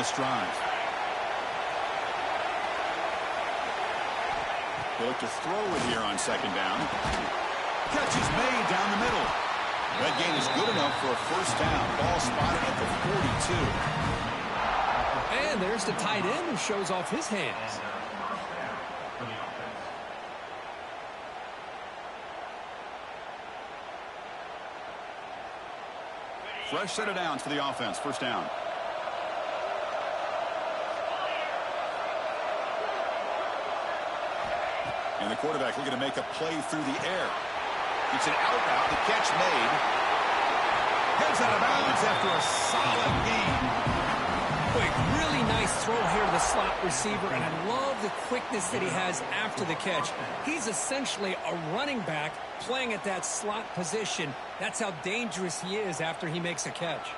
this drive. They look to throw it here on second down. Catch is made down the middle. That gain is good enough for a first down. Ball spotted at the 42. And there's the tight end who shows off his hands. Fresh set of downs for the offense. First down. And the quarterback looking to make a play through the air. It's an out route. The catch made. Heads out of bounds after a solid gain. Quick, really nice throw here to the slot receiver, and I love the quickness that he has after the catch. He's essentially a running back playing at that slot position. That's how dangerous he is after he makes a catch.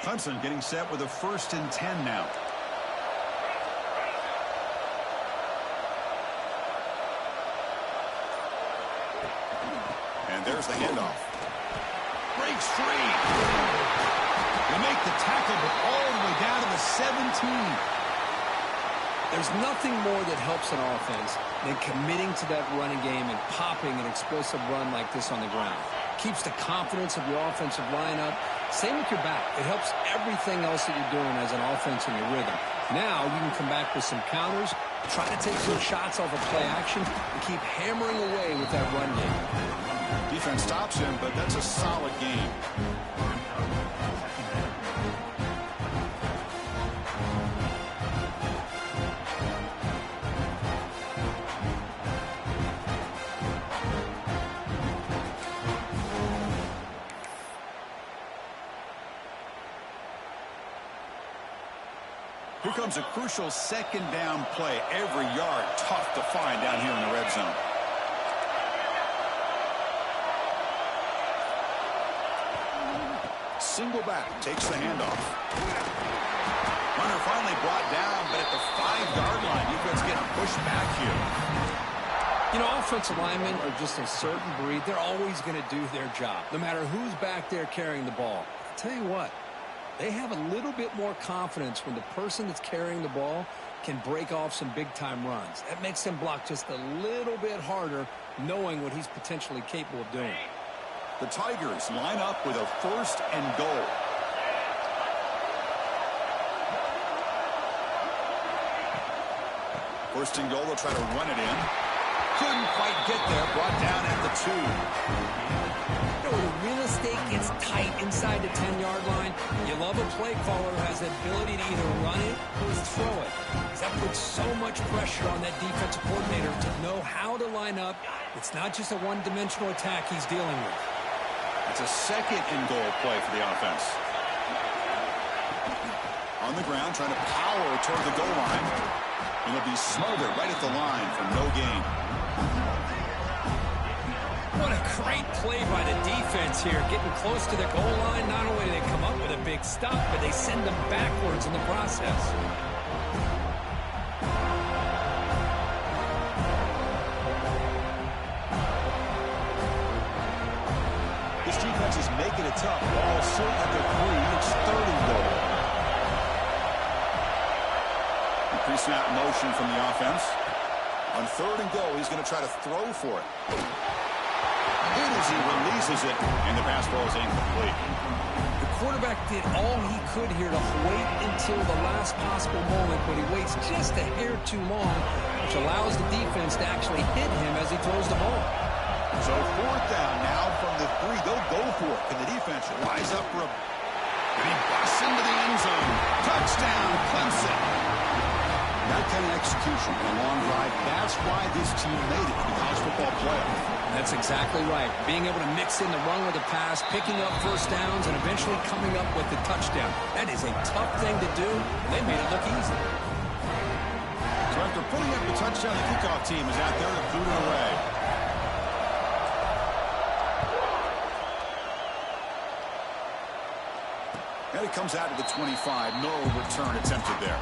Clemson getting set with a 1st and 10 now. And there's the handoff. Breaks free. They make the tackle, but all the way down to the 17. There's nothing more that helps an offense than committing to that running game and popping an explosive run like this on the ground. Keeps the confidence of your offensive lineup. Same with your back. It helps everything else that you're doing as an offense in your rhythm. Now you can come back with some counters, try to take some shots off of play action, and keep hammering away with that run game. Defense stops him, but that's a solid game. Here comes a crucial second down play. Every yard tough to find down here in the red zone. Single back takes the handoff. Runner finally brought down, but at the 5-yard line, defense getting pushed back here. You know, offensive linemen are just a certain breed. They're always going to do their job, no matter who's back there carrying the ball. I'll tell you what, they have a little bit more confidence when the person that's carrying the ball can break off some big-time runs. That makes them block just a little bit harder, knowing what he's potentially capable of doing. The Tigers line up with a 1st and goal. First and goal, they'll try to run it in. Couldn't quite get there, brought down at the 2. You know, when real estate gets tight inside the 10-yard line, you love a play caller who has the ability to either run it or throw it. Because that puts so much pressure on that defensive coordinator to know how to line up. It's not just a one-dimensional attack he's dealing with. It's a 2nd and goal play for the offense. On the ground, trying to power toward the goal line. And it'll be smothered right at the line for no gain. What a great play by the defense here. Getting close to the goal line, not only do they come up with a big stop, but they send them backwards in the process. Defense is making it tough. Ball still at the 3. It's 3rd and goal. Pre-snap motion from the offense. On 3rd and goal, he's going to try to throw for it. Good as he releases it, and the pass ball is incomplete. The quarterback did all he could here to wait until the last possible moment, but he waits just a hair too long, which allows the defense to actually hit him as he throws the ball. So 4th down now from the 3. They'll go for it. Can the defense rise up for a... And he busts into the end zone. Touchdown, Clemson. That kind of execution on a long drive, that's why this team made it to the college football playoff. That's exactly right. Being able to mix in the run with the pass, picking up first downs, and eventually coming up with the touchdown. That is a tough thing to do. They made it look easy. So after putting up the touchdown, the kickoff team is out there to boot it away. And it comes out to the 25. No return attempted there.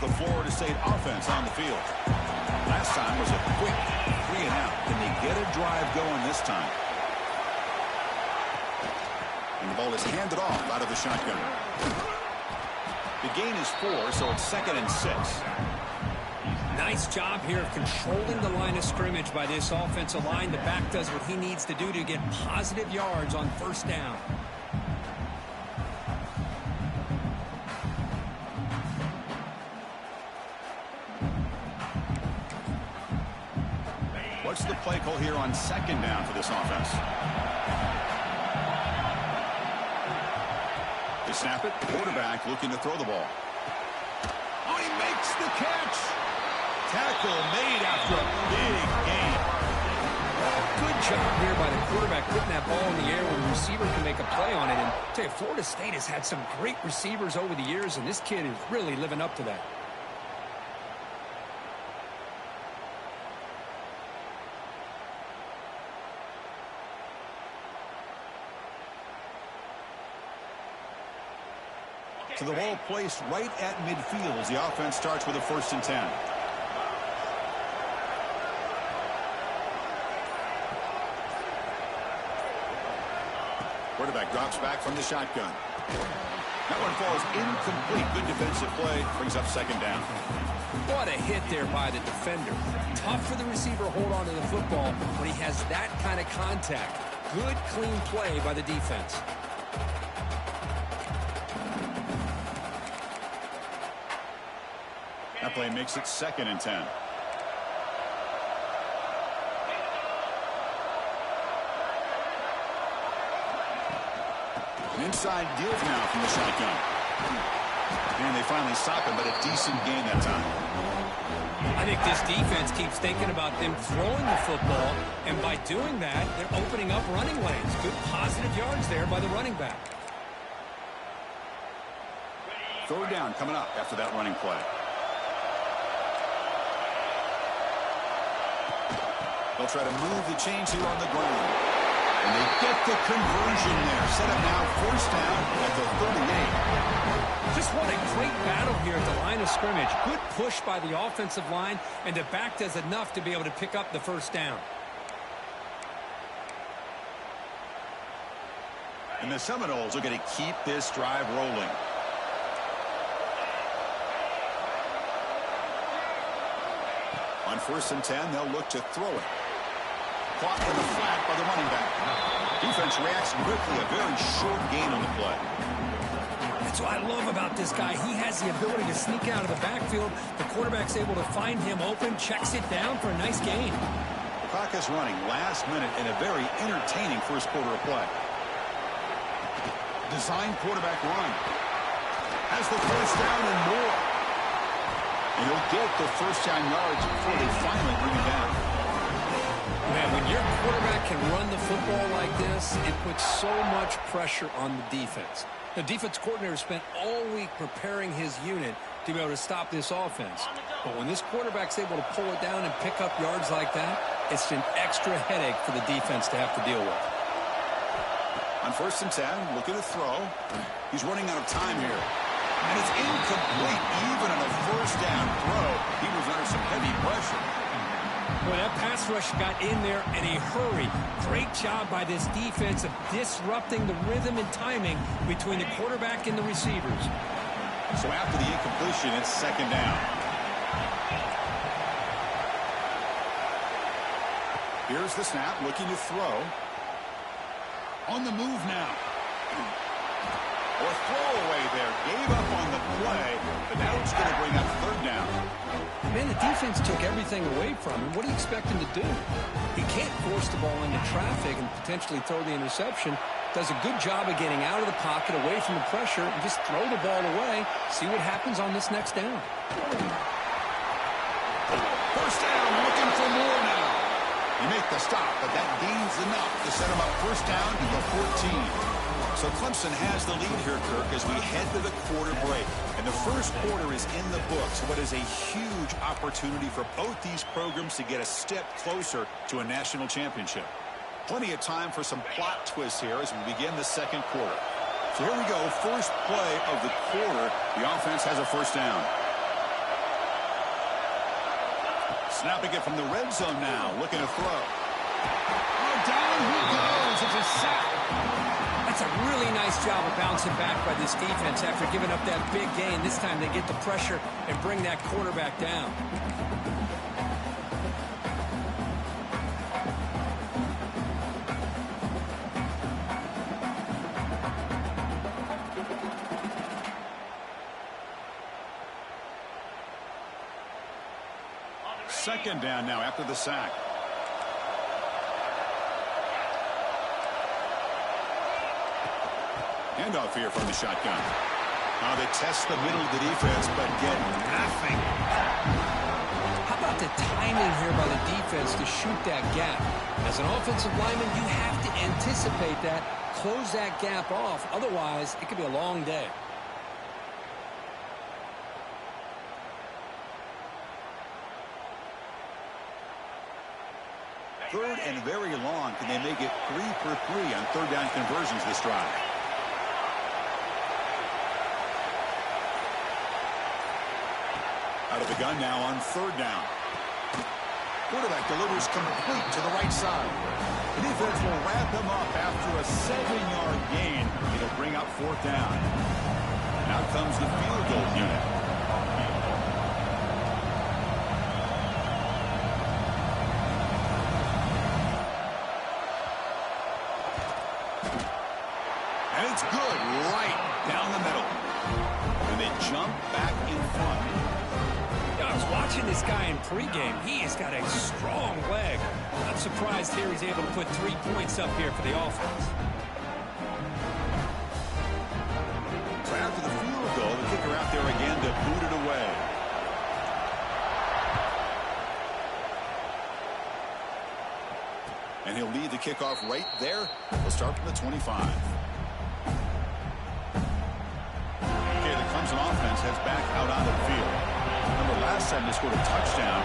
the Florida State offense on the field. Last time was a quick 3-and-out. Can they get a drive going this time? And the ball is handed off out of the shotgun. The gain is 4, so it's 2nd and 6. Nice job here of controlling the line of scrimmage by this offensive line. The back does what he needs to do to get positive yards on first down. What's the play call here on 2nd down for this offense? They snap it. Quarterback looking to throw the ball. Oh, he makes the catch. Tackle made after a big gain. Good job here by the quarterback putting that ball in the air when the receiver can make a play on it. And I tell you, Florida State has had some great receivers over the years, and this kid is really living up to that. So the ball placed right at midfield as the offense starts with a 1st and 10. Quarterback drops back from the shotgun. That one falls incomplete. Good defensive play. Brings up 2nd down. What a hit there by the defender. Tough for the receiver to hold on to the football when he has that kind of contact. Good, clean play by the defense. That play makes it 2nd and 10. An inside give now from the shotgun. And they finally stop him, but a decent gain that time. I think this defense keeps thinking about them throwing the football, and by doing that, they're opening up running lanes. Good positive yards there by the running back. 3rd down coming up after that running play. They'll try to move the chains here on the ground. And they get the conversion there. Set up now 1st down at the 38. Just what a great battle here at the line of scrimmage. Good push by the offensive line, and the back does enough to be able to pick up the 1st down. And the Seminoles are going to keep this drive rolling. On 1st and 10, they'll look to throw it. Caught in the flat by the running back. Defense reacts quickly. A very short gain on the play. That's what I love about this guy. He has the ability to sneak out of the backfield. The quarterback's able to find him open, checks it down for a nice gain. The clock is running last minute in a very entertaining 1st quarter of play. Design quarterback run. Has the 1st down and more. And he'll get the 1st down yards before they finally bring him down. Man, when your quarterback can run the football like this, it puts so much pressure on the defense. The defense coordinator spent all week preparing his unit to be able to stop this offense. But when this quarterback's able to pull it down and pick up yards like that, it's an extra headache for the defense to have to deal with. On 1st and 10, looking to throw. He's running out of time here. And it's incomplete. Even on a 1st down throw, he was under some heavy pressure. Well, that pass rush got in there in a hurry. Great job by this defense of disrupting the rhythm and timing between the quarterback and the receivers. So after the incompletion, it's 2nd down. Here's the snap, looking to throw. On the move now. Or throwaway there. Gave up on the play, but now it's going to bring up 3rd down. Man, the defense took everything away from him. What do you expect him to do? He can't force the ball into traffic and potentially throw the interception. Does a good job of getting out of the pocket, away from the pressure, and just throw the ball away. See what happens on this next down. 1st down, looking for more now. You make the stop, but that gains enough to set him up 1st down to the 14. So Clemson has the lead here, Kirk, as we head to the quarter break. And the 1st quarter is in the books. What is a huge opportunity for both these programs to get a step closer to a national championship. Plenty of time for some plot twists here as we begin the 2nd quarter. So here we go. 1st play of the quarter. The offense has a 1st down. Snapping it from the red zone now. Looking to throw. Oh, down he goes. It's a sack. That's a really nice job of bouncing back by this defense after giving up that big gain. This time they get the pressure and bring that quarterback down. Second down now after the sack. Handoff here from the shotgun. They test the middle of the defense, but get nothing. How about the timing here by the defense to shoot that gap? As an offensive lineman, you have to anticipate that, close that gap off. Otherwise, it could be a long day. Third and very long. Can they make it 3 for 3 on third down conversions this drive? Out of the gun now on third down. Quarterback delivers complete to the right side. The defense will wrap him up after a 7-yard gain. It'll bring up fourth down. Now comes the field goal unit. And it's good right down the middle. And they jump back in front. I was watching this guy in pregame. He has got a strong leg. Not surprised here he's able to put 3 points up here for the offense. So after the field goal, the kicker out there again to boot it away. And he'll lead the kickoff right there. We'll start from the 25. Okay, the Clemson offense heads back out onto the field. Remember, last time they scored a touchdown.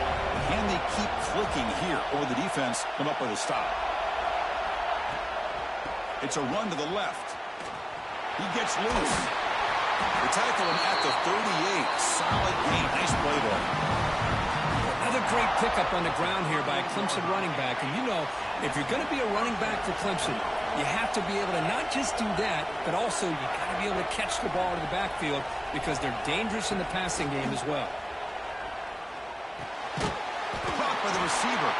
Can they keep clicking here, or the defense come up with a stop? It's a run to the left. He gets loose. They tackle him at the 38. Solid gain. Nice play there. Another great pickup on the ground here by a Clemson running back. And you know, if you're going to be a running back for Clemson, you have to be able to not just do that, but also you got to be able to catch the ball to the backfield because they're dangerous in the passing game as well. Caught by the receiver.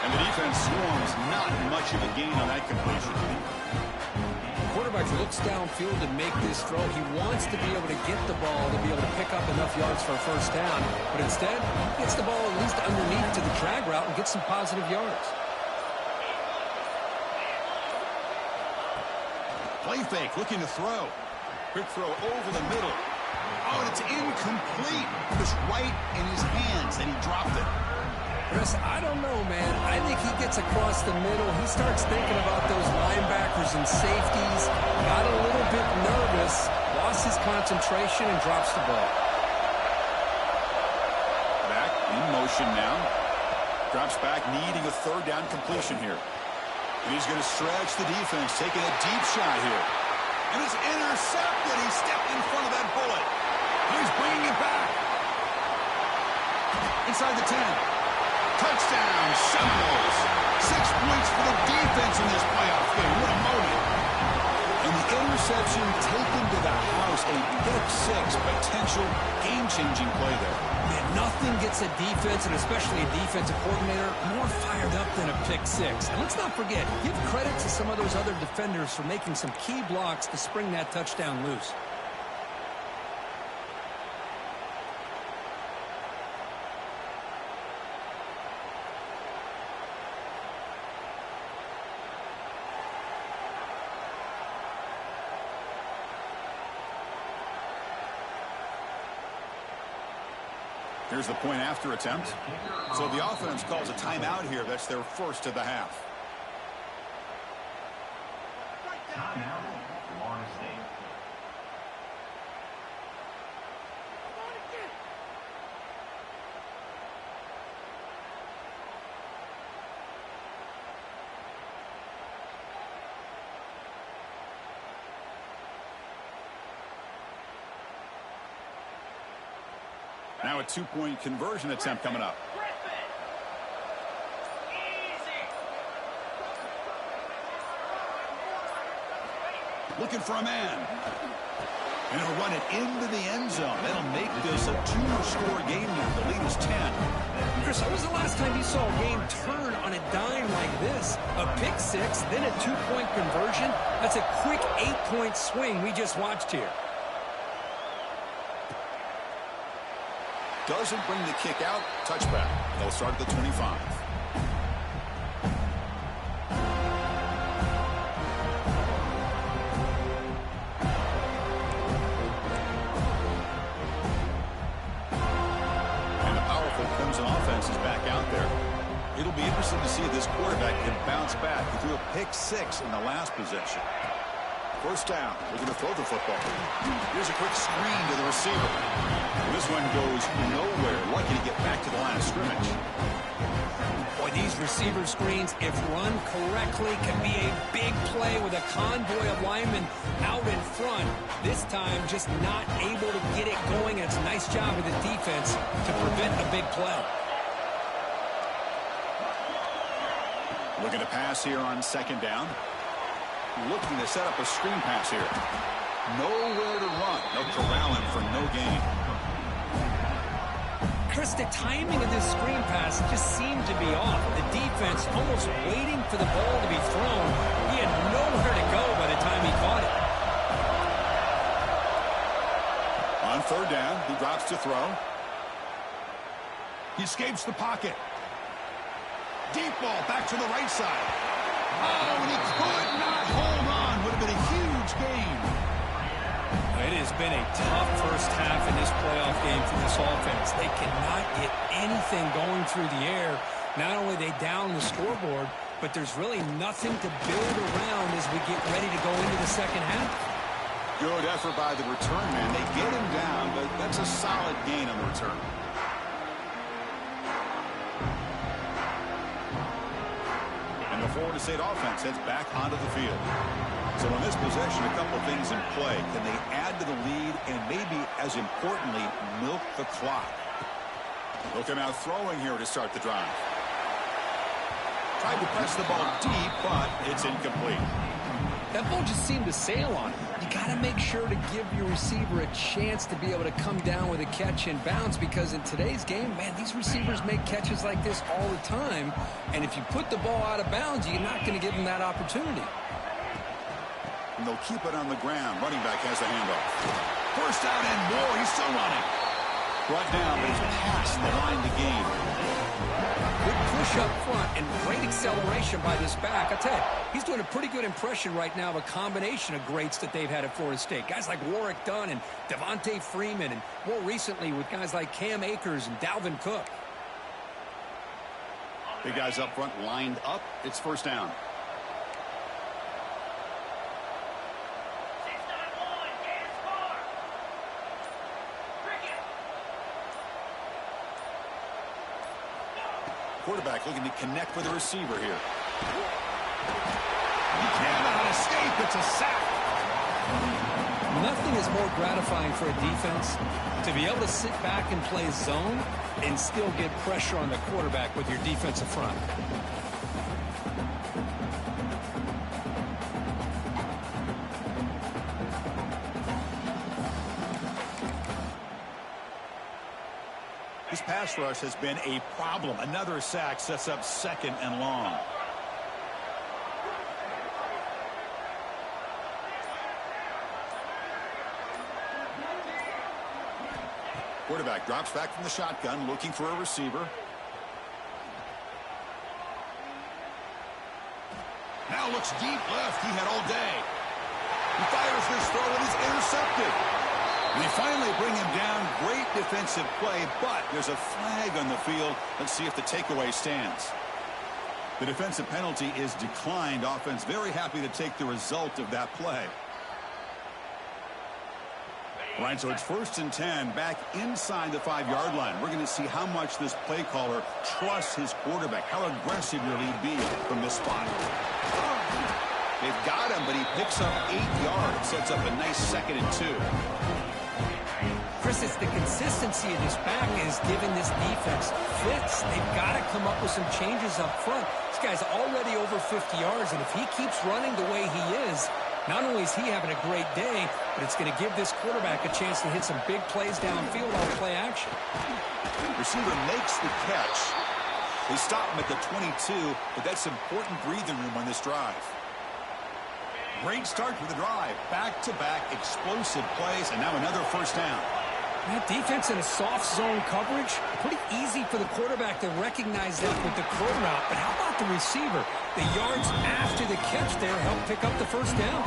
And the defense swarms. Not much of a gain on that completion. The quarterback looks downfield to make this throw. He wants to be able to get the ball to be able to pick up enough yards for a first down. But instead, he gets the ball at least underneath to the drag route and gets some positive yards. Play fake, looking to throw. Quick throw over the middle. Oh, and it's incomplete. It was right in his hands, and he dropped it. Chris, I don't know, man. I think he gets across the middle. He starts thinking about those linebackers and safeties. Got a little bit nervous, lost his concentration, and drops the ball. Back in motion now. Drops back, needing a third down completion here. And he's going to stretch the defense, taking a deep shot here. And it's intercepted. He stepped in front of that bullet. Now he's bringing it back. Inside the 10. Touchdown, Seminoles. 6 points for the defense in this playoff game. What a moment. And the interception taken to the house. A pick six, potential game-changing play there. Man, nothing gets a defense, and especially a defensive coordinator, more fired up than a pick six. And let's not forget, give credit to some of those other defenders for making some key blocks to spring that touchdown loose. Here's the point after attempt. So the offense calls a timeout here. That's their first of the half. Now a 2-point conversion attempt coming up. looking for a man. And he'll run it into the end zone. That'll make this a 2-score game now. The lead is 10. Chris, when was the last time you saw a game turn on a dime like this? A pick six, then a 2-point conversion. That's a quick 8-point swing we just watched here. Doesn't bring the kick out. Touchback. They'll start at the 25. Clemson offense is back out there. It'll be interesting to see if this quarterback can bounce back. He threw a pick six in the last possession. First down. Looking to throw the football. Here's a quick screen to the receiver. This one goes nowhere. Lucky to get back to the line of scrimmage. Boy, these receiver screens, if run correctly, can be a big play with a convoy of linemen out in front. This time, just not able to get it going. It's a nice job of the defense to prevent a big play. Looking to pass here on second down. Looking to set up a screen pass here. Nowhere to run. They'll corral him for no gain. Chris, the timing of this screen pass just seemed to be off. The defense almost waiting for the ball to be thrown. He had nowhere to go by the time he caught it. On third down, he drops to throw. He escapes the pocket. Deep ball back to the right side. Oh, and he could not hold on. Would have been a huge gain. It has been a tough first half in this playoff game for this offense. They cannot get anything going through the air. Not only are they down the scoreboard, but there's really nothing to build around as we get ready to go into the second half. Good effort by the return man. They get him down, but that's a solid gain on the return. And the Florida State offense heads back onto the field. So in this possession, a couple things in play. Can they add to the lead and maybe, as importantly, milk the clock? They'll come out throwing here to start the drive. Tried to press the ball deep, but it's incomplete. That ball just seemed to sail on it. You got to make sure to give your receiver a chance to be able to come down with a catch and bounce, because in today's game, man, these receivers make catches like this all the time. And if you put the ball out of bounds, you're not going to give them that opportunity. And they'll keep it on the ground. Running back has the handoff. First out and more. He's still running. Brought down, but he's past the line to gain. Good push up front and great acceleration by this back. I tell you, he's doing a pretty good impression right now of a combination of greats that they've had at Florida State. Guys like Warwick Dunn and Devontae Freeman, and more recently with guys like Cam Akers and Dalvin Cook. Big guys up front lined up. It's first down. Quarterback looking to connect with the receiver here. He cannot escape. It's a sack. Nothing is more gratifying for a defense to be able to sit back and play zone and still get pressure on the quarterback with your defensive front. This pass rush has been a problem. Another sack sets up second and long. Quarterback drops back from the shotgun, looking for a receiver. Now looks deep left. He had all day. He fires this throw and he's intercepted. And they finally bring him down. Great defensive play, but there's a flag on the field. Let's see if the takeaway stands. The defensive penalty is declined. Offense very happy to take the result of that play. All right, so it's 1st and 10, back inside the 5-yard line. We're going to see how much this play caller trusts his quarterback. How aggressive will he be from this spot? They've got him, but he picks up 8 yards. Sets up a nice 2nd and 2. Chris, it's the consistency of this back is giving this defense fits. They've got to come up with some changes up front. This guy's already over 50 yards, and if he keeps running the way he is, Not only is he having a great day, but it's going to give this quarterback a chance to hit some big plays downfield on play action. Receiver makes the catch. They stop him at the 22, but that's important breathing room on this drive. Great start for the drive. Back-to-back explosive plays, and now another first down. That defense in a soft zone coverage, pretty easy for the quarterback to recognize that with the curl route. But how about the receiver? The yards after the catch there help pick up the first down.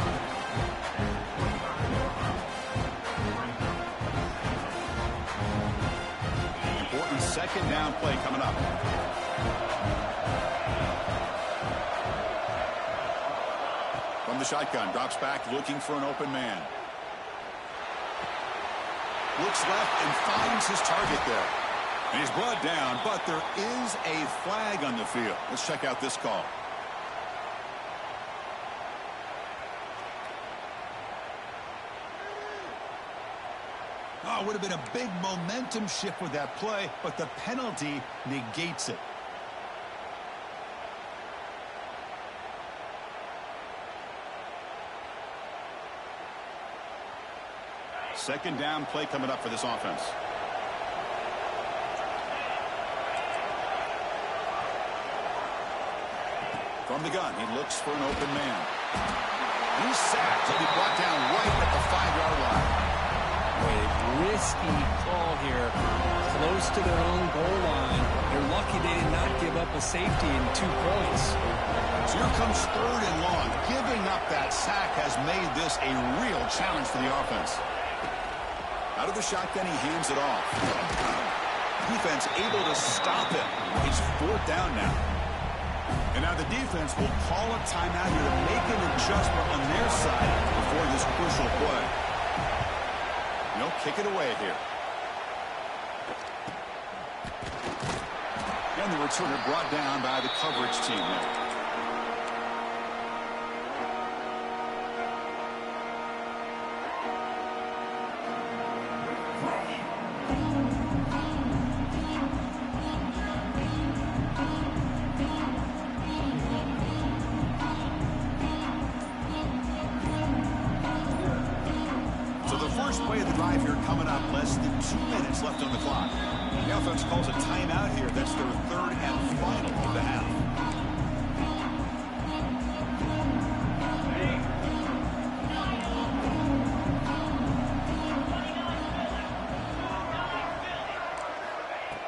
Important second down play coming up. From the shotgun, drops back looking for an open man. Looks left and finds his target there. And he's brought down, but there is a flag on the field. Let's check out this call. Oh, it would have been a big momentum shift with that play, but the penalty negates it. Second down play coming up for this offense. From the gun, he looks for an open man. He's sacked. He'll be brought down right at the 5-yard line. A risky call here. Close to their own goal line. They're lucky they did not give up a safety in 2 points. So here comes third and long. Giving up that sack has made this a real challenge for the offense. Out of the shotgun, he hands it off. Defense able to stop him. It's 4th down now. And now the defense will call a timeout here to make an adjustment on their side before this crucial play. Kick it away here. And the returner brought down by the coverage team there. Play of the drive here coming up. Less than 2 minutes left on the clock. The offense calls a timeout here. That's their third and final of the half.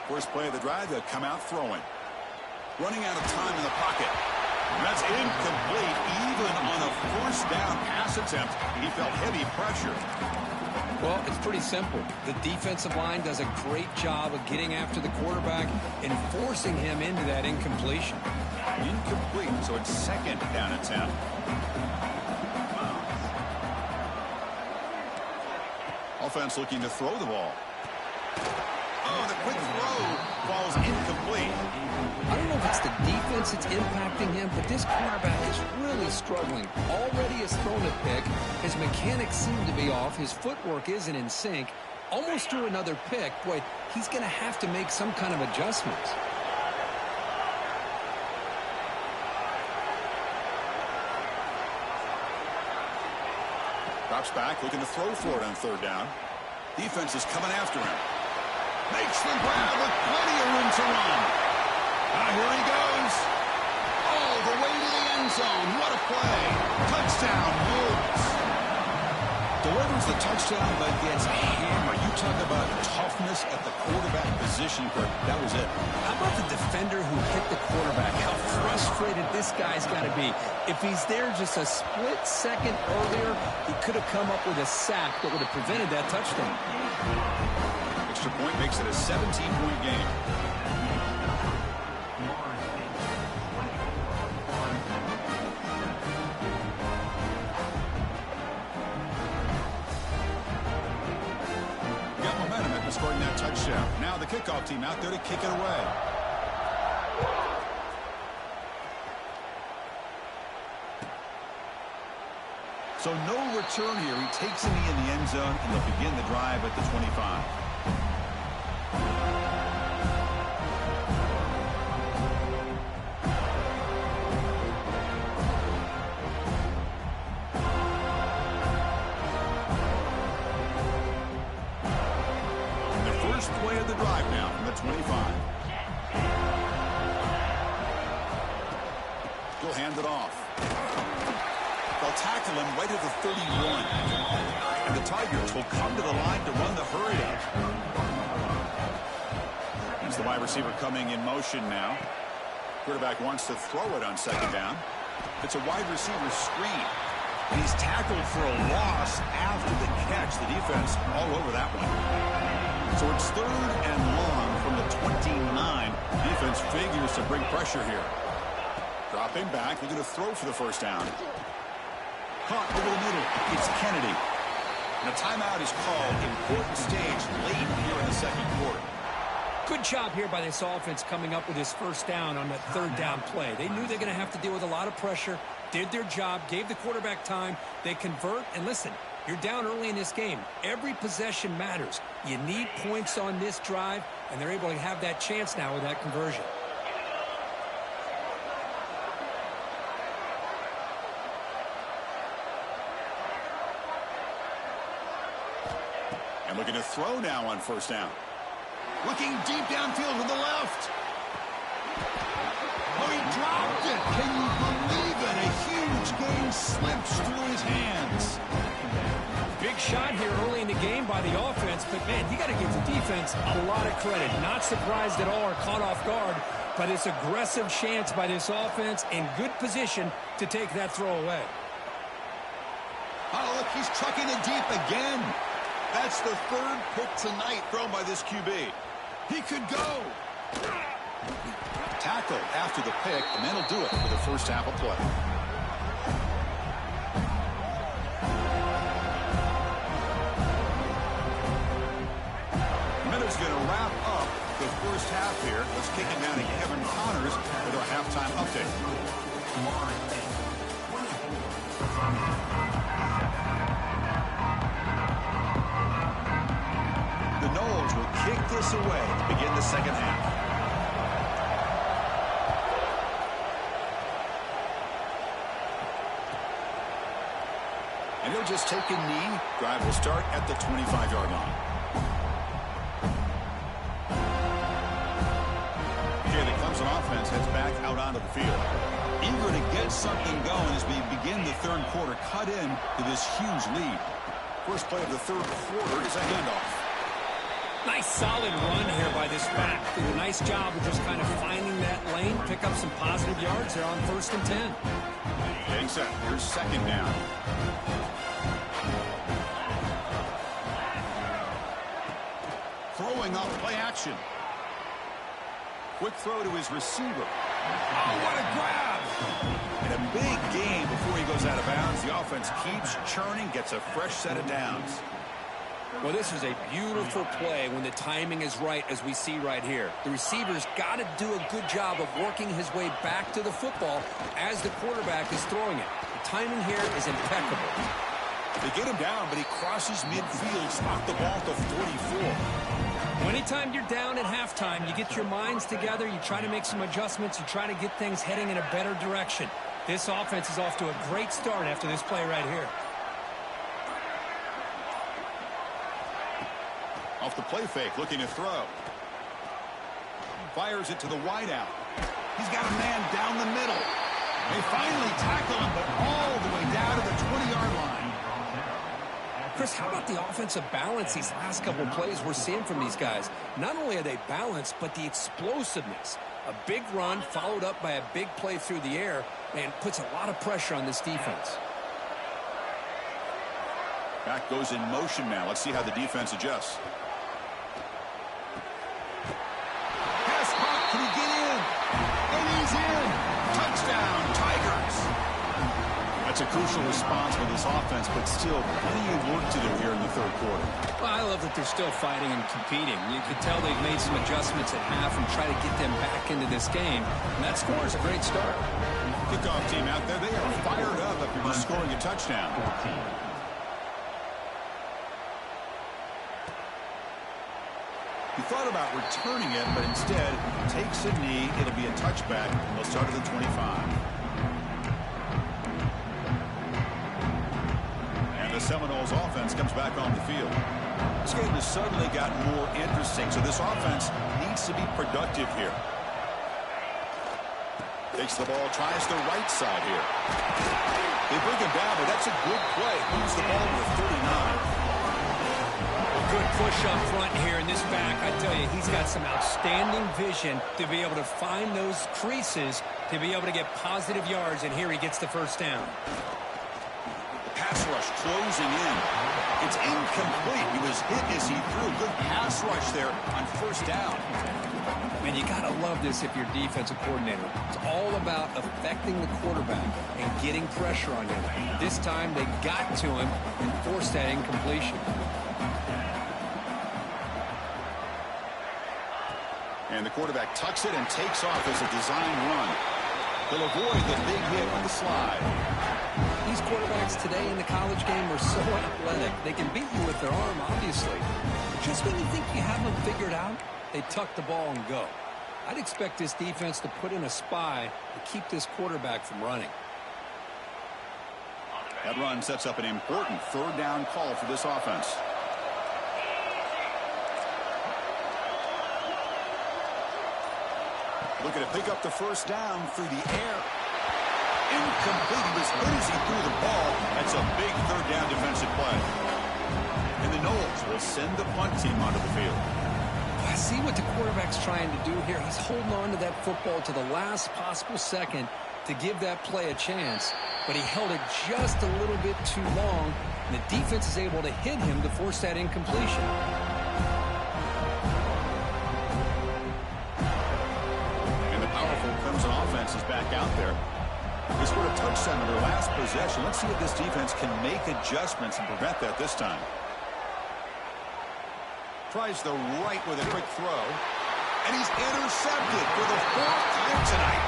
First play of the drive, they'll come out throwing. Running out of time in the pocket. That's incomplete. Even on a first down pass attempt, he felt heavy pressure. Well, it's pretty simple. The defensive line does a great job of getting after the quarterback and forcing him into that incompletion. Incomplete, so it's second down attempt. Offense looking to throw the ball. Oh, the quick throw falls incomplete. I don't know if it's the defense that's impacting him, but this quarterback is really struggling. Already has thrown a pick. His mechanics seem to be off. His footwork isn't in sync. Almost threw another pick. Boy, he's going to have to make some kind of adjustments. Drops back, looking to throw for it on third down. Defense is coming after him. Makes the grab with plenty of room to run. Here he goes. Oh, the way to the end zone. What a play. Touchdown, Wolves. Delivers the touchdown, but gets hammered. You talk about toughness at the quarterback position, Kirk. That was it. How about the defender who hit the quarterback? How frustrated this guy's got to be. If he's there just a split second earlier, he could have come up with a sack that would have prevented that touchdown. Extra point makes it a 17-point game. Got momentum after scoring that touchdown. Now the kickoff team out there to kick it away. So no return here. He takes a knee in the end zone, and they'll begin the drive at the 25. drive now from the 25. He'll hand it off. They'll tackle him right at the 31. And the Tigers will come to the line to run the hurry up. Here's the wide receiver coming in motion now. Quarterback wants to throw it on second down. It's a wide receiver screen. And he's tackled for a loss after the catch. The defense all over that one. So it's 3rd and long from the 29. Defense figures to bring pressure here. Dropping back, looking to throw for the first down. Caught over the middle. It's Kennedy. And a timeout is called. Important stage late here in the second quarter. Good job here by this offense coming up with his first down on that 3rd down play. They knew they're going to have to deal with a lot of pressure, did their job, gave the quarterback time. They convert, and listen, you're down early in this game. Every possession matters. You need points on this drive, and they're able to have that chance now with that conversion. And looking to throw now on first down. Looking deep downfield to the left. Oh, he dropped it. Can you believe it? A huge game slips through his hands. Big shot here early in the game by the offense, but, man, you got to give the defense a lot of credit. Not surprised at all or caught off guard, but it's aggressive chance by this offense in good position to take that throw away. Oh, look, he's chucking it deep again. That's the 3rd pick tonight thrown by this QB. He could go. Tackle after the pick, and that'll do it for the first half of play. Minute's going to wrap up the first half here. Let's kick it down to Kevin Connors with our halftime update. The Noles will kick this away to begin the second half. And he'll just take a knee. Drive will start at the 25-yard line. Here, the Clemson offense heads back out onto the field. Eager to get something going as we begin the 3rd quarter. Cut in to this huge lead. First play of the 3rd quarter is a handoff. Nice solid run here by this back. Did a nice job of just kind of finding that lane, pick up some positive yards there on 1st and 10. Getting set. Here's second down. Throwing off play action. Quick throw to his receiver. Oh, what a grab! And a big gain before he goes out of bounds. The offense keeps churning, gets a fresh set of downs. Well, this is a beautiful play when the timing is right, as we see right here. The receiver's got to do a good job of working his way back to the football as the quarterback is throwing it. The timing here is impeccable. They get him down, but he crosses midfield, stopped the ball to 44. Anytime you're down at halftime, you get your minds together, you try to make some adjustments, you try to get things heading in a better direction. This offense is off to a great start after this play right here. Off the play fake, looking to throw. Fires it to the wideout. He's got a man down the middle. They finally tackle him, but all the way down to the 20-yard line. Chris, how about the offensive balance these last couple plays we're seeing from these guys? Not only are they balanced, but the explosiveness. A big run followed up by a big play through the air, and puts a lot of pressure on this defense. Back goes in motion now. Let's see how the defense adjusts. Pass caught. Can he get in? And he's in. Touchdown, Tigers. That's a crucial response for this offense, but still plenty of work to do here in the 3rd quarter. Well, I love that they're still fighting and competing. You can tell they've made some adjustments at half and try to get them back into this game. And that score is a great start. Kickoff team out there, they are fired up after just scoring a touchdown. He thought about returning it, but instead takes a knee. It'll be a touchback. They'll start at the 25. And the Seminoles offense comes back on the field. This game has suddenly gotten more interesting, so this offense needs to be productive here. Takes the ball, tries the right side here. They bring him down, but that's a good play. Moves the ball to 39. Good push up front here in this back. I tell you, he's got some outstanding vision to be able to find those creases, to be able to get positive yards, and here he gets the first down. The pass rush closing in. It's incomplete. He was hit as he threw. Good pass rush there on first down. Man, you got to love this if you're defensive coordinator. It's all about affecting the quarterback and getting pressure on him. This time they got to him and forced that incompletion. And the quarterback tucks it and takes off as a design run. He'll avoid the big hit on the slide. These quarterbacks today in the college game are so athletic. They can beat you with their arm, obviously. Just when you think you have them figured out, they tuck the ball and go. I'd expect this defense to put in a spy to keep this quarterback from running. That run sets up an important third down call for this offense. Looking to pick up the first down through the air. Incomplete. He was good as he threw the ball. That's a big third down defensive play. And the Noles will send the punt team onto the field. I see what the quarterback's trying to do here. He's holding on to that football to the last possible second to give that play a chance. But he held it just a little bit too long, and the defense is able to hit him to force that incompletion. Clemson offense is back out there. They scored a touchdown in their last possession. Let's see if this defense can make adjustments and prevent that this time. Tries the right with a quick throw. And he's intercepted for the fourth time tonight.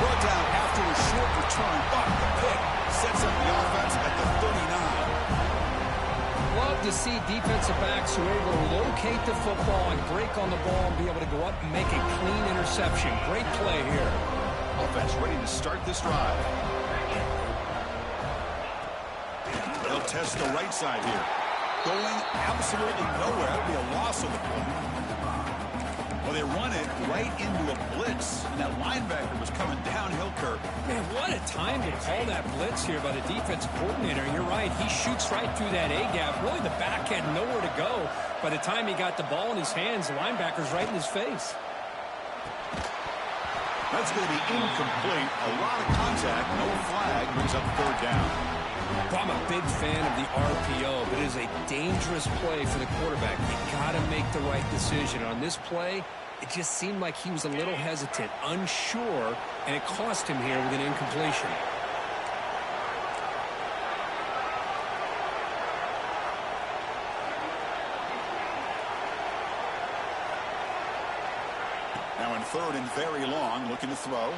Brought down after a short return, but the pick sets up the offense at the 39. Love to see defensive backs who are able to locate the football and break on the ball and be able to go up and make a clean interception. Great play here. Offense ready to start this drive. They'll test the right side here. Going absolutely nowhere. That'll be a loss of the play. Well, they run it right into a blitz, and that linebacker was coming downhill, Kirk. Man, what a time to call that blitz here by the defensive coordinator. You're right. He shoots right through that A-gap. Really, the back had nowhere to go. By the time he got the ball in his hands, the linebacker's right in his face. That's going to be incomplete. A lot of contact. No flag. Brings up third down. Well, I'm a big fan of the RPO, but it is a dangerous play for the quarterback. You got to make the right decision. On this play, it just seemed like he was a little hesitant, unsure, and it cost him here with an incompletion. Now in third and very long, looking to throw.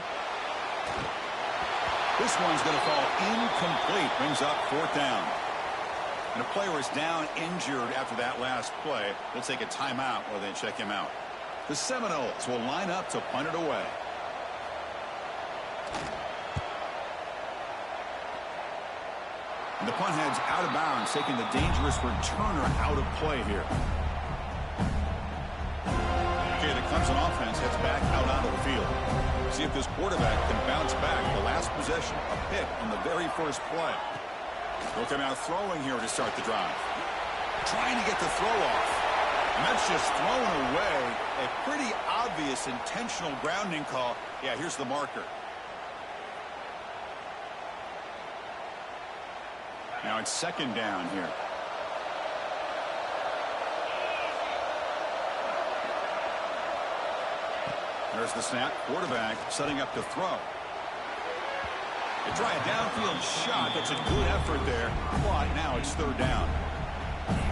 This one's going to fall incomplete. Brings up fourth down. And a player is down injured after that last play. They'll take a timeout while they check him out. The Seminoles will line up to punt it away. And the punt heads out of bounds, taking the dangerous returner out of play here. Okay, the Clemson offense heads back out onto the field. See if this quarterback can bounce back. The last possession, a pick on the very first play. They'll come out throwing here to start the drive. Trying to get the throw off. And that's just thrown away. A pretty obvious intentional grounding call. Yeah, here's the marker. Now it's second down here. There's the snap. Quarterback setting up to throw. They try a downfield shot. That's a good effort there. But now it's third down.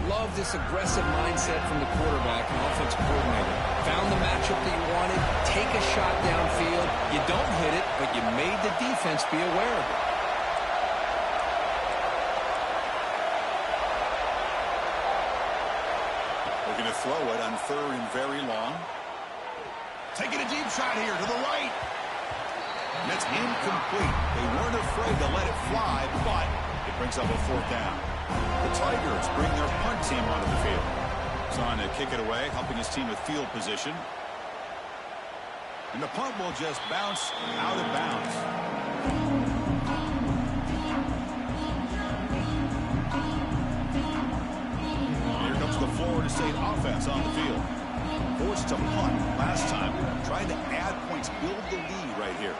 Love this aggressive mindset from the quarterback and offensive coordinator. Found the matchup that you wanted. Take a shot downfield. You don't hit it, but you made the defense be aware of it. Looking to throw it on third and very long. Taking a deep shot here to the right. And that's incomplete. They weren't afraid to let it fly, but it brings up a fourth down. The Tigers bring their punt team onto the field. He's on to kick it away, helping his team with field position. And the punt will just bounce out of bounds. Here comes the Florida State offense on the field. Forced to punt last time. Trying to add points, build the lead right here.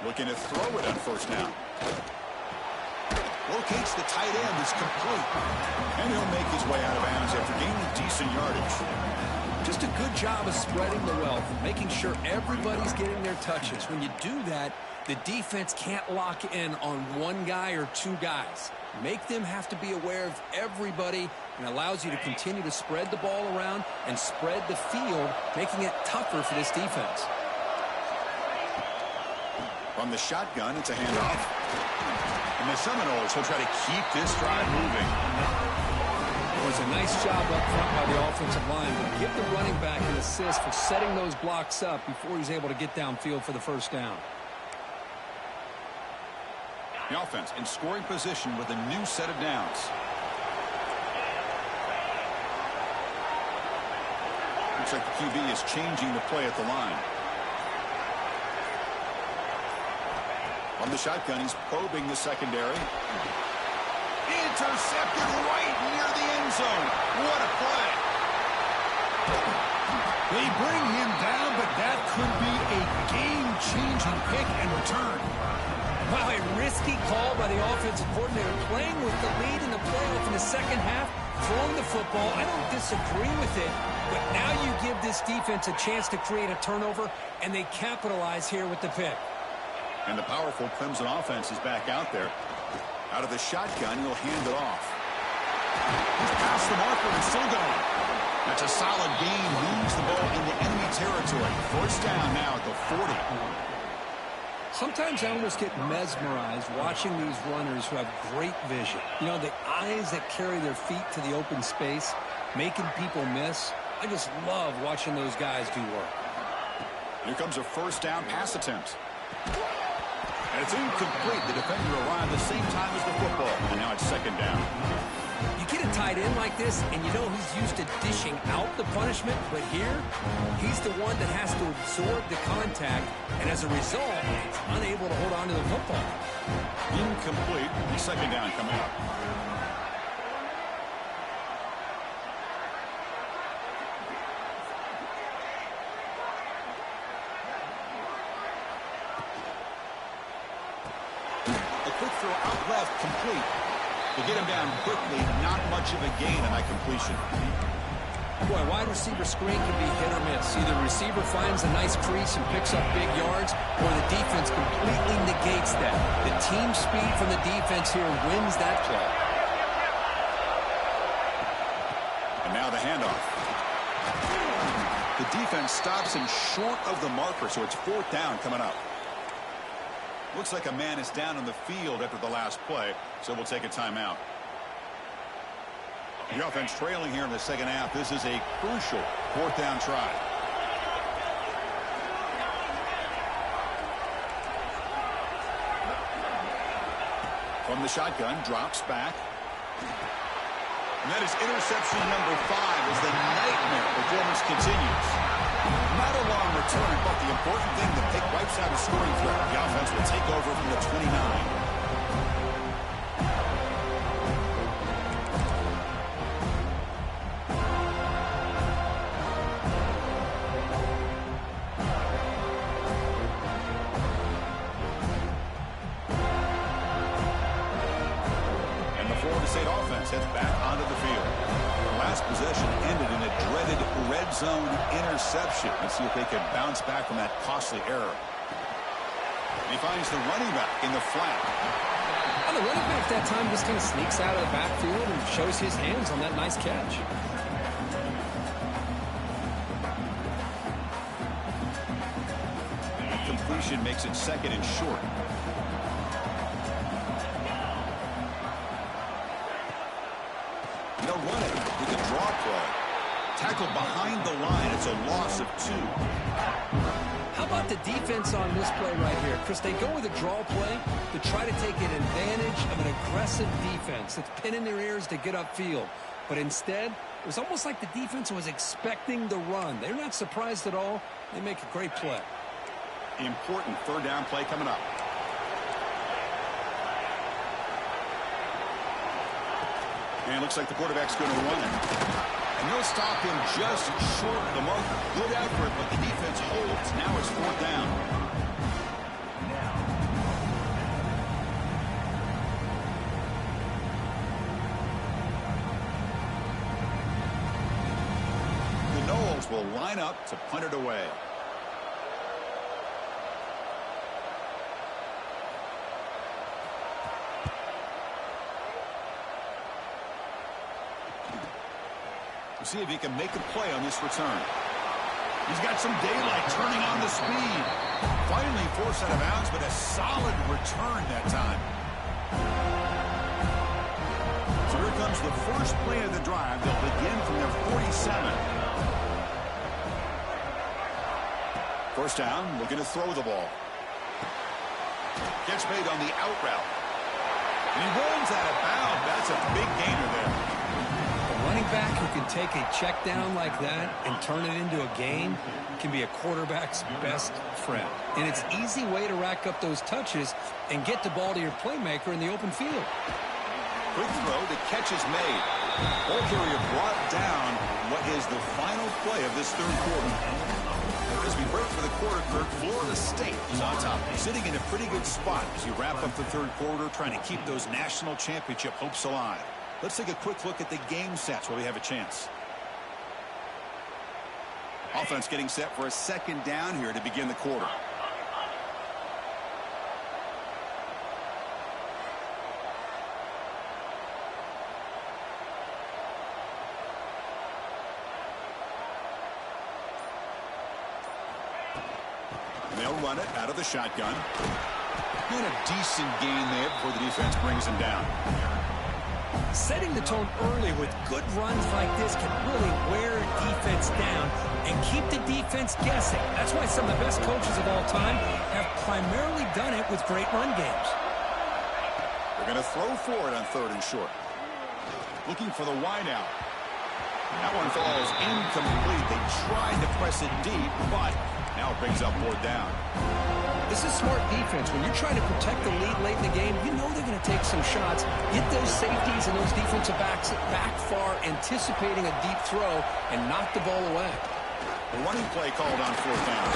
Looking to throw it on first down. Locates the tight end. It's complete. And he'll make his way out of bounds after gaining decent yardage. Just a good job of spreading the wealth, making sure everybody's getting their touches. When you do that, the defense can't lock in on one guy or two guys. Make them have to be aware of everybody, and allows you to continue to spread the ball around and spread the field, making it tougher for this defense. From the shotgun, it's a handoff. And the Seminoles will try to keep this drive moving. It was a nice job up front by the offensive line, but give the running back an assist for setting those blocks up before he's able to get downfield for the first down. The offense in scoring position with a new set of downs. Looks like the QB is changing the play at the line. On the shotgun, he's probing the secondary. Intercepted right near the end zone. What a play. They bring him down, but that could be a game-changing pick and return. Wow, a risky call by the offensive coordinator, playing with the lead in the playoff in the second half, throwing the football. I don't disagree with it, but now you give this defense a chance to create a turnover, and they capitalize here with the pick. And the powerful Clemson offense is back out there. Out of the shotgun, he'll hand it off. He's past the marker and still going. That's a solid gain. Moves the ball into enemy territory. First down now at the 40. Sometimes I almost get mesmerized watching these runners who have great vision. You know, the eyes that carry their feet to the open space, making people miss. I just love watching those guys do work. Here comes a first down pass attempt. And it's incomplete. The defender arrived the same time as the football. And now it's second down. You get a tight end like this, and you know he's used to dishing out the punishment. But here, he's the one that has to absorb the contact. And as a result, he's unable to hold on to the football. Incomplete. The second down coming up. Quick throw out left, complete. To get him down quickly, not much of a gain on that completion. Boy, wide receiver screen can be hit or miss. Either receiver finds a nice crease and picks up big yards, or the defense completely negates that. The team speed from the defense here wins that play. And now the handoff. The defense stops him short of the marker, so it's fourth down coming up. Looks like a man is down on the field after the last play, so we'll take a timeout. The offense trailing here in the second half. This is a crucial fourth down try. From the shotgun, drops back. And that is interception number 5 as the nightmare performance continues. Not a long return, but the important thing, the pick wipes out a scoring threat. The offense will take over from the 29. And the Florida State offense heads back onto the field. Last possession ended in a dreaded red zone interception. Let's see if they can bounce back from that costly error. And he finds the running back in the flat. Well, the running back that time just kind of sneaks out of the backfield and shows his hands on that nice catch. And completion makes it second and short. They'll run it with a draw play. Tackled behind the line. It's a loss of 2. How about the defense on this play right here? Chris, they go with a draw play to try to take an advantage of an aggressive defense that's pinning their ears to get upfield. But instead, it was almost like the defense was expecting the run. They're not surprised at all. They make a great play. Important third down play coming up. And it looks like the quarterback's going to run it. And they'll stop him just short of the marker. Good effort, but the defense holds. Now it's fourth down. The Noles will line up to punt it away. See if he can make a play on this return. He's got some daylight turning on the speed. Finally forced out of bounds, but a solid return that time. So here comes the first play of the drive. They'll begin from their 47. First down, looking to throw the ball. Gets made on the out route. And he runs out of bounds. That's a big gainer there. Running back who can take a check down like that and turn it into a gain can be a quarterback's best friend. And it's an easy way to rack up those touches and get the ball to your playmaker in the open field. Quick throw, the catch is made. Ball carrier brought down what is the final play of this third quarter. As we break for the quarter, Kirk, Florida State is on top, sitting in a pretty good spot as you wrap up the third quarter, trying to keep those national championship hopes alive. Let's take a quick look at the game sets where we have a chance. Offense getting set for a second down here to begin the quarter. And they'll run it out of the shotgun. And a decent gain there before the defense brings him down. Setting the tone early with good runs like this can really wear defense down and keep the defense guessing. That's why some of the best coaches of all time have primarily done it with great run games. They're going to throw for it on third and short. Looking for the wide out. That one falls incomplete. They tried to press it deep, but now it brings up fourth down. This is smart defense. When you're trying to protect the lead late in the game, you know they're going to take some shots, get those safeties and those defensive backs back far, anticipating a deep throw, and knock the ball away. A running play called on fourth down.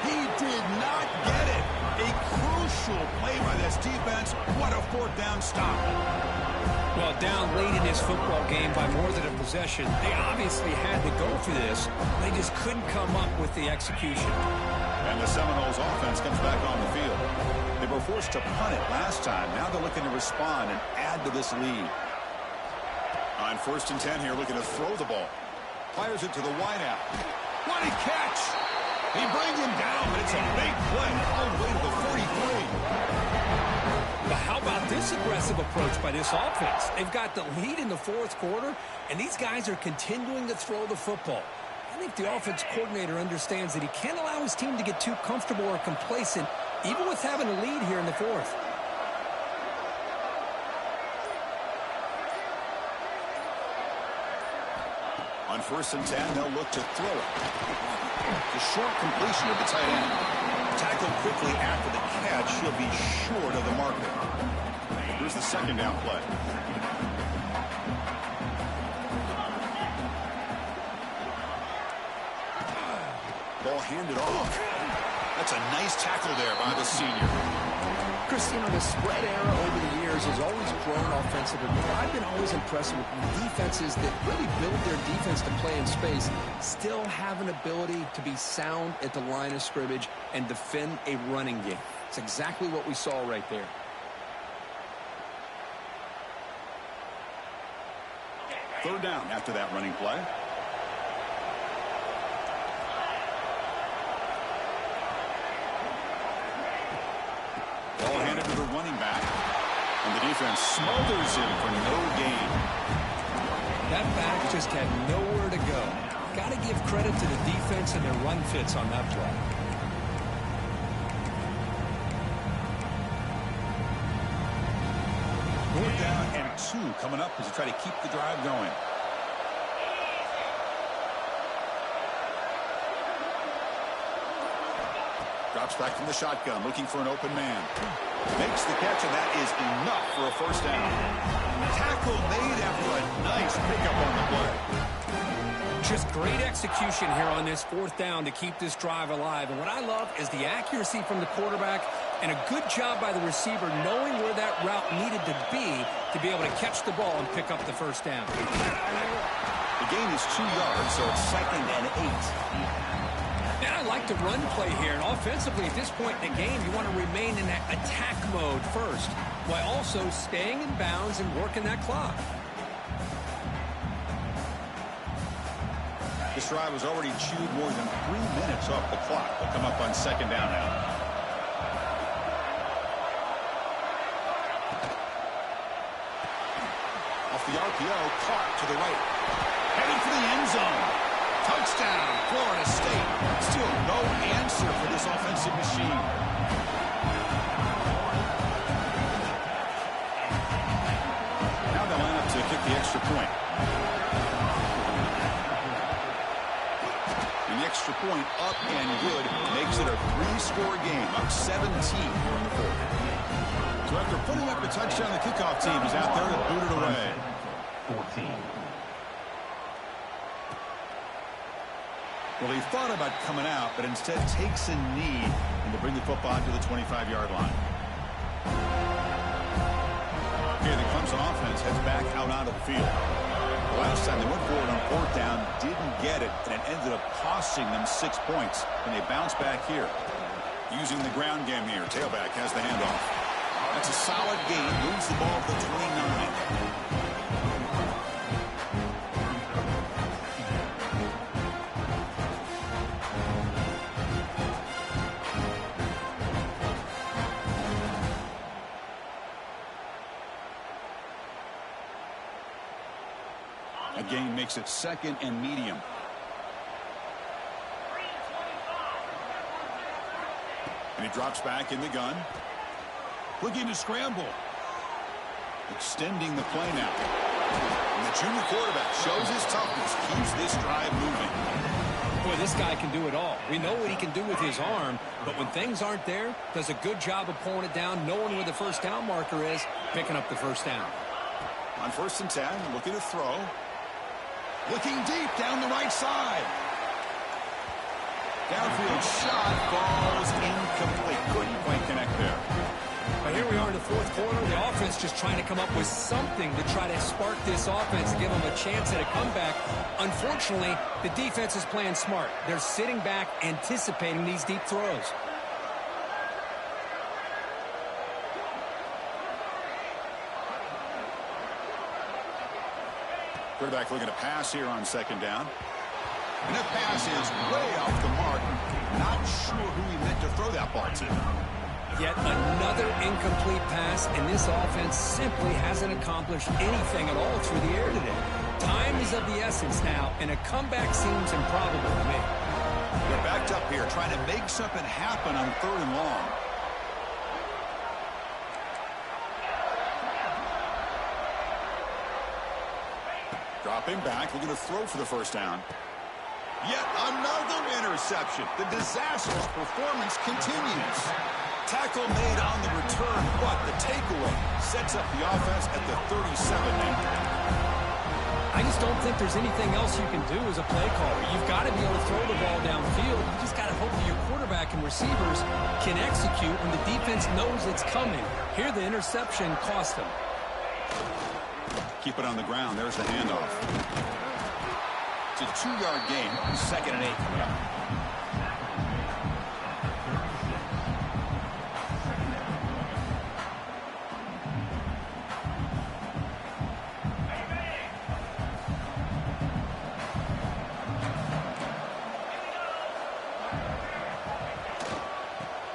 He did not get it. A crucial play by this defense. What a fourth down stop. Well, down late in this football game by more than a possession, they obviously had to go for this. They just couldn't come up with the execution. And the Seminoles offense comes back on the field. They were forced to punt it last time. Now they're looking to respond and add to this lead. On 1st and 10 here, looking to throw the ball. Fires it to the wideout. What a catch! He brings him down, but it's a big play all the way to the 43. But how about this aggressive approach by this offense? They've got the lead in the fourth quarter, and these guys are continuing to throw the football. I think the offense coordinator understands that he can't allow his team to get too comfortable or complacent, even with having a lead here in the fourth. On 1st and 10, they'll look to throw it. The short completion of the tight end. Tackled quickly after the catch. He'll be short of the marker. Here's the second down play. Ball handed off. That's a nice tackle there by the senior. Chris, you know, the spread era over the years has always grown offensively, but I've been always impressed with defenses that really build their defense to play in space, still have an ability to be sound at the line of scrimmage and defend a running game. It's exactly what we saw right there. Third down after that running play. Ball handed to the running back. And the defense smothers him for no gain. That back just had nowhere to go. got to give credit to the defense and their run fits on that play. Fourth down and 2 coming up as you try to keep the drive going. Drops back from the shotgun, looking for an open man. Makes the catch, and that is enough for a first down. Tackle made after a nice pickup on the play. Just great execution here on this fourth down to keep this drive alive. And what I love is the accuracy from the quarterback and a good job by the receiver knowing where that route needed to be able to catch the ball and pick up the first down. The gain is 2 yards, so it's 2nd and 8. And I like the run play here. And offensively, at this point in the game, you want to remain in that attack mode first, while also staying in bounds and working that clock. This drive has already chewed more than 3 minutes off the clock. They'll come up on 2nd down now. Off the RPO, caught to the right. Heading for the end zone. Touchdown, Florida State. Still no answer for this offensive machine. Now they'll line up to kick the extra point. And the extra point up and good makes it a 3-score game, up 17 here in the fourth. So after putting up a touchdown, the kickoff team is out there to boot it away. 14. Well, he thought about coming out, but instead takes a knee and to bring the football to the 25-yard line. Okay, the Clemson offense heads back out onto the field. The last time they went forward on 4th down, didn't get it, and it ended up costing them 6 points. And they bounce back here. Using the ground game here, tailback has the handoff. That's a solid gain, moves the ball to the 29. Gain makes it 2nd and medium. And he drops back in the gun. Looking to scramble. Extending the play now. And the junior quarterback shows his toughness, keeps this drive moving. Boy, this guy can do it all. We know what he can do with his arm, but when things aren't there, does a good job of pulling it down, knowing where the first down marker is, picking up the first down. On 1st and 10, looking to throw. Looking deep down the right side. Downfield shot falls incomplete. Couldn't quite connect there. But here we are in the fourth quarter. The offense just trying to come up with something to try to spark this offense, give them a chance at a comeback. Unfortunately, the defense is playing smart. They're sitting back, anticipating these deep throws. Quarterback looking to pass here on 2nd down. And that pass is way off the mark. Not sure who he meant to throw that ball to. Yet another incomplete pass, and this offense simply hasn't accomplished anything at all through the air today. Time is of the essence now, and a comeback seems improbable to me. They're backed up here, trying to make something happen on 3rd and long. Dropping back, looking to throw for the first down. Yet another interception. The disastrous performance continues. Tackle made on the return, but the takeaway sets up the offense at the 37 now. I just don't think there's anything else you can do as a play caller. You've got to be able to throw the ball downfield. You just got to hope that your quarterback and receivers can execute when the defense knows it's coming. Here, the interception cost them. Keep it on the ground. There's the handoff. It's a 2-yard gain. 2nd and 8 coming up.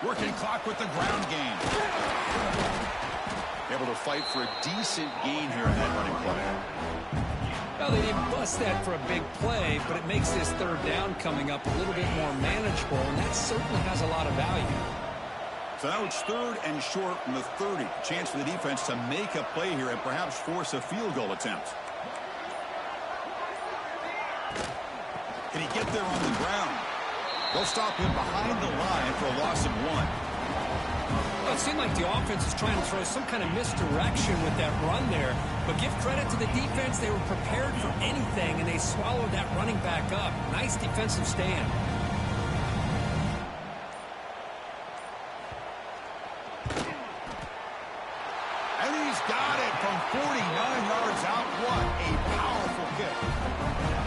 Working clock with the ground game. Able to fight for a decent gain here in that running play. Well, they didn't bust that for a big play, but it makes this third down coming up a little bit more manageable, and that certainly has a lot of value. So now it's 3rd and short from the 30. Chance for the defense to make a play here and perhaps force a field goal attempt. Can he get there on the ground? They'll stop him behind the line for a loss of 1. Well, it seemed like the offense is trying to throw some kind of misdirection with that run there. But give credit to the defense. They were prepared for anything, and they swallowed that running back up. Nice defensive stand. And he's got it from 49 yards out. What a powerful kick.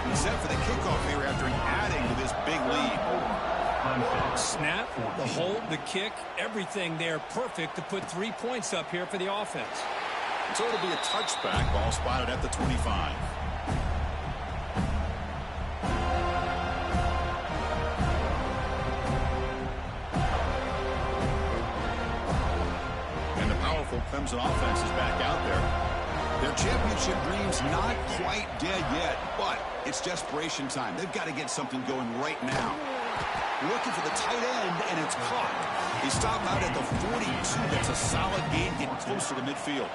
He's set for the kickoff here after adding to this big lead. Snap, the hold, the kick, everything there perfect to put 3 points up here for the offense. So it'll be a touchback, ball spotted at the 25. And the powerful Clemson offense is back out there. Their championship dreams not quite dead yet, but it's desperation time. They've got to get something going right now. Looking for the tight end, and it's caught. He stopped out at the 42. That's a solid gain, getting closer to midfield.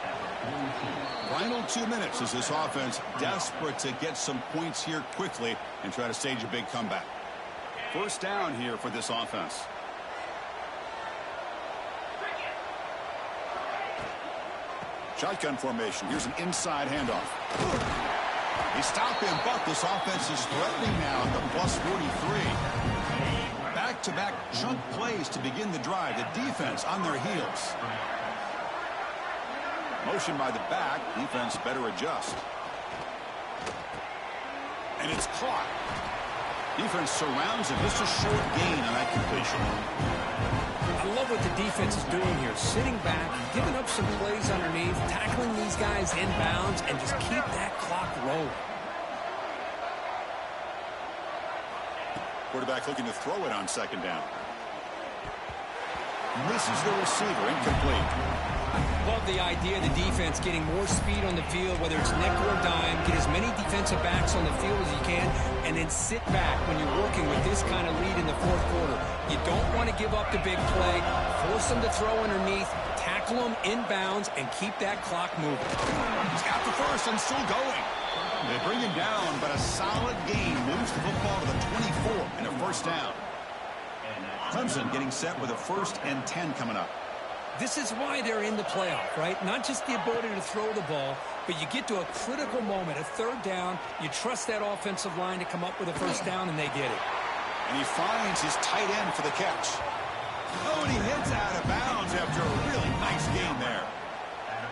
Final 2 minutes as this offense desperate to get some points here quickly and try to stage a big comeback. First down here for this offense. Shotgun formation. Here's an inside handoff. They stop him, but this offense is threatening now at the plus 43. Back-to-back chunk plays to begin the drive. The defense on their heels. Motion by the back. Defense better adjust. And it's caught. Defense surrounds him. Just a short gain on that completion. I love what the defense is doing here. Sitting back, giving up some plays underneath, tackling these guys inbounds, and just keep that clock rolling. Quarterback looking to throw it on second down. Misses the receiver, incomplete. Love the idea of the defense getting more speed on the field, whether it's nickel or dime, get as many defensive backs on the field as you can, and then sit back when you're working with this kind of lead in the fourth quarter. You don't want to give up the big play, force them to throw underneath, tackle them inbounds, and keep that clock moving. He's got the first and still going. They bring him down, but a solid gain moves the football to the 24 and a first down. Clemson getting set with a 1st and 10 coming up. This is why they're in the playoff, right? Not just the ability to throw the ball, but you get to a critical moment, a third down. You trust that offensive line to come up with a first down, and they get it. And he finds his tight end for the catch. Oh, and he hits out of bounds after a really nice gain there.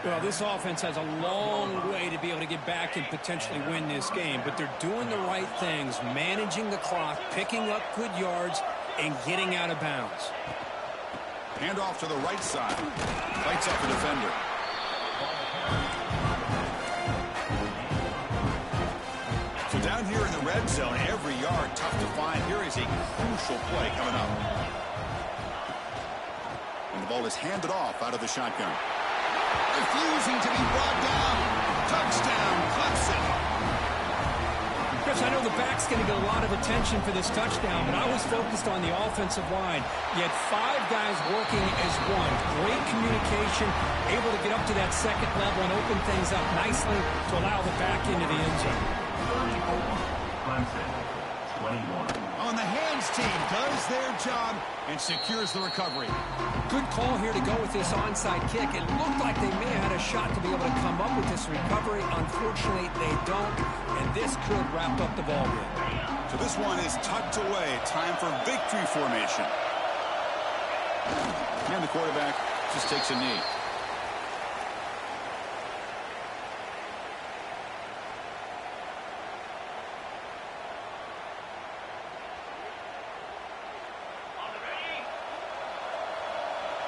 Well, this offense has a long way to be able to get back and potentially win this game, but they're doing the right things, managing the clock, picking up good yards, and getting out of bounds. Handoff to the right side. Fights up the defender. So down here in the red zone, every yard tough to find. Here is a crucial play coming up. And the ball is handed off out of the shotgun. Refusing to be brought down. Touchdown, Clemson. Chris, I know the back's going to get a lot of attention for this touchdown, but I was focused on the offensive line. You had 5 guys working as one. Great communication, able to get up to that second level and open things up nicely to allow the back into the end zone. Clemson, 21. On the hands team does their job and secures the recovery. Good call here to go with this onside kick. It looked like they may have had a shot to be able to come up with this recovery. Unfortunately, they don't, and this could wrap up the ball game. So this one is tucked away. Time for victory formation. And the quarterback just takes a knee.